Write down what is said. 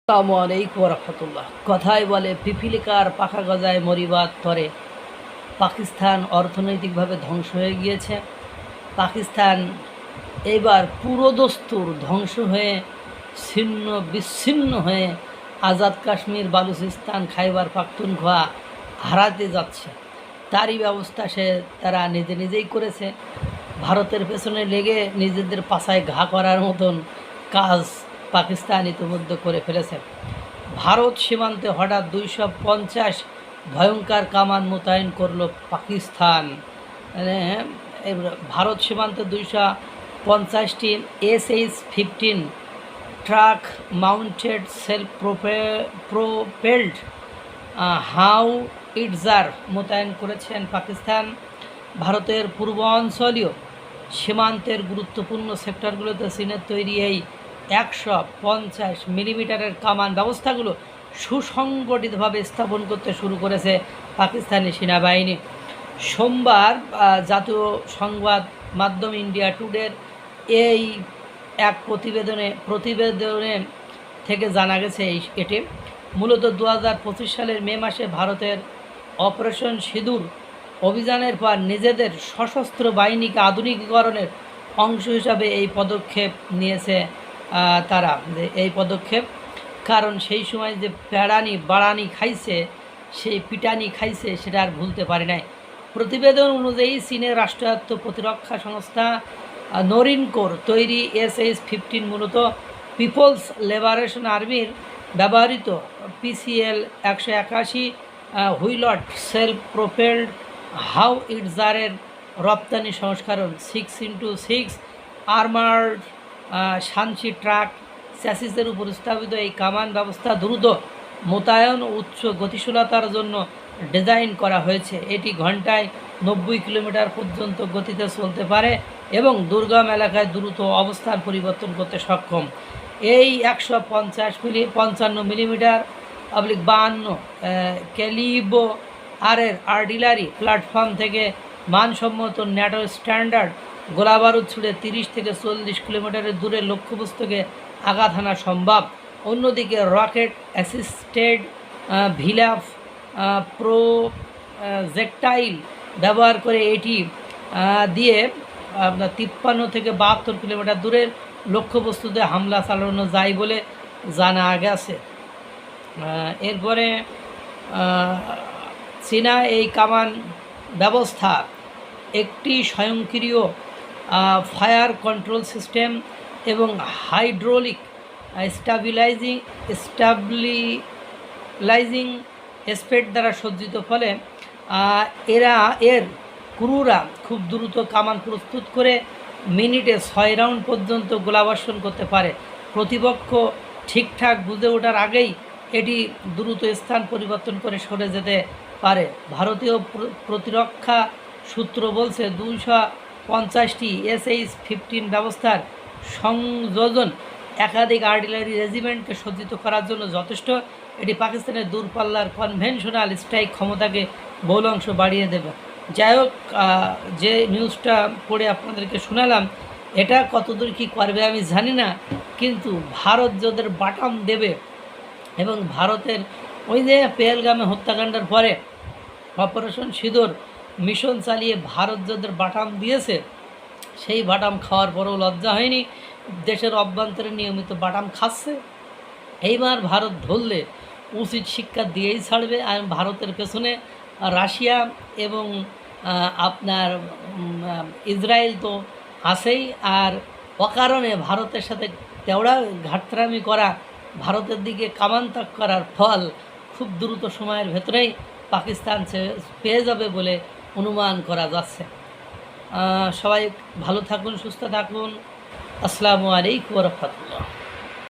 আসসালামু আলাইকুম রহমতুল্লাহ। কথায় বলে পিপিলিকার পাখা গজায় মরিবার তরে। পাকিস্তান অর্থনৈতিকভাবে ধ্বংস হয়ে গিয়েছে। পাকিস্তান এবার পুরোদস্তুর ধ্বংস হয়ে ছিন্ন বিচ্ছিন্ন হয়ে আজাদ কাশ্মীর, বালুচিস্তান, খাইবার পাখতুনখোয়া হারাতে যাচ্ছে। তারই ব্যবস্থা তারা নিজেই করেছে। ভারতের পেছনে লেগে নিজেদের পাছায় ঘা করার মতন কাজ পাকিস্তান ইতিমধ্যে করে ফেলেছে। ভারত সীমান্তে হঠাৎ 250 ভয়ঙ্কর কামান মোতায়েন করলো পাকিস্তান। ভারত সীমান্তে 250টি SH-15 truck mounted self propelled howitzer মোতায়েন করেছেন পাকিস্তান। ভারতের পূর্বাঞ্চলীয় সীমান্তের গুরুত্বপূর্ণ সেক্টরগুলোতে চীনের তৈরি এই 150 মিলিমিটারের কামান ব্যবস্থাগুলো সুসংগঠিতভাবে স্থাপন করতে শুরু করেছে পাকিস্তানি সেনাবাহিনী। সোমবার জাতীয় সংবাদ মাধ্যম ইন্ডিয়া টুডের এই এক প্রতিবেদনে থেকে জানা গেছে এটি মূলত 2025 সালের মে মাসে ভারতের অপারেশন সিঁদুর অভিযানের পর নিজেদের সশস্ত্র বাহিনীকে আধুনিকীকরণের অংশ হিসাবে এই পদক্ষেপ নিয়েছে তারা। এই পদক্ষেপ কারণ সেই সময় যে বাড়ানি খাইছে, সেই পিটানি খাইছে, সেটা আর ভুলতে পারে নাই। প্রতিবেদন অনুযায়ী চীনের রাষ্ট্রায়ত্ত প্রতিরক্ষা সংস্থা নরিনকোর তৈরি SH-15 মূলত পিপলস লিবারেশন আর্মির ব্যবহৃত PCL 181 হুইলড সেলফ প্রোপেলড হাউইটজারের রপ্তানি সংস্করণ। 6x6 আর্মার্ড শানসি ট্রাক চ্যাসিসের উপর স্থাপিত এই কামান ব্যবস্থা দ্রুত মোতায়েন ও উচ্চ গতিশীলতার জন্য ডিজাইন করা হয়েছে। এটি ঘন্টায় 90 কিলোমিটার পর্যন্ত গতিতে চলতে পারে এবং দুর্গম এলাকায় দ্রুত অবস্থান পরিবর্তন করতে সক্ষম। এই 155 মিলিমিটার /52 ক্যালিবো আর্টিলারি প্ল্যাটফর্ম থেকে মানসম্মত ন্যাটো স্ট্যান্ডার্ড গোলাবারুদ ছুড়ে 30 থেকে 40 কিলোমিটারের দূরে লক্ষ্যবস্তুকে আঘাত হানা সম্ভব। অন্যদিকে রকেট অ্যাসিস্টেড ভিলাফ প্রোজেক্টাইল ব্যবহার করে এটি দিয়ে আপনার 53 থেকে 72 কিলোমিটার দূরের লক্ষ্যবস্তুতে হামলা চালানো যায় বলে জানা গেছে। এরপরে চীনা এই কামান ব্যবস্থা একটি স্বয়ংক্রিয় ফায়ার কন্ট্রোল সিস্টেম এবং হাইড্রোলিক স্টাবিলাইজিং স্পেড দ্বারা সজ্জিত, ফলে এর ক্রুরা খুব দ্রুত কামান প্রস্তুত করে মিনিটে 6 রাউন্ড পর্যন্ত গোলাবর্ষণ করতে পারে। প্রতিপক্ষ ঠিকঠাক বুঝে ওঠার আগেই এটি দ্রুত স্থান পরিবর্তন করে সরে যেতে পারে। ভারতীয় প্রতিরক্ষা সূত্র বলছে 250টি SH-15 ব্যবস্থার সংযোজন একাধিক আর্টিলারি রেজিমেন্টকে সজ্জিত করার জন্য যথেষ্ট। এটি পাকিস্তানের দূরপাল্লার কনভেনশনাল স্ট্রাইক ক্ষমতাকে বহুল অংশ বাড়িয়ে দেবে। যাই হোক, যে নিউজটা পড়ে আপনাদেরকে শোনালাম, এটা কতদূর কী করবে আমি জানি না, কিন্তু ভারত যাদের বাটাম দেবে এবং ভারতের ওই যে পেহেলগামে হত্যাকাণ্ডের পরে অপারেশন সিঁদুর মিশন চালিয়ে ভারত যাদের বাটাম দিয়েছে, সেই বাটাম খাওয়ার পরেও লজ্জা হয়নি, দেশের অভ্যন্তরে নিয়মিত বাটাম খাচ্ছে। এইবার ভারত ধরলে উচিত শিক্ষা দিয়েই ছাড়বে। আর ভারতের পেছনে রাশিয়া এবং আপনার ইসরায়েল তো আছেই। আর অকারণে ভারতের সাথে তেওড়া ঘাটতারামি করা, ভারতের দিকে কামান তাক করার ফল খুব দ্রুত সময়ের ভেতরেই পাকিস্তান পেয়ে যাবে বলে অনুমান করা যাচ্ছে। সবাই ভালো থাকুন, সুস্থ থাকুন। আসসালামু আলাইকুম ওয়া রাহমাতুল্লাহ।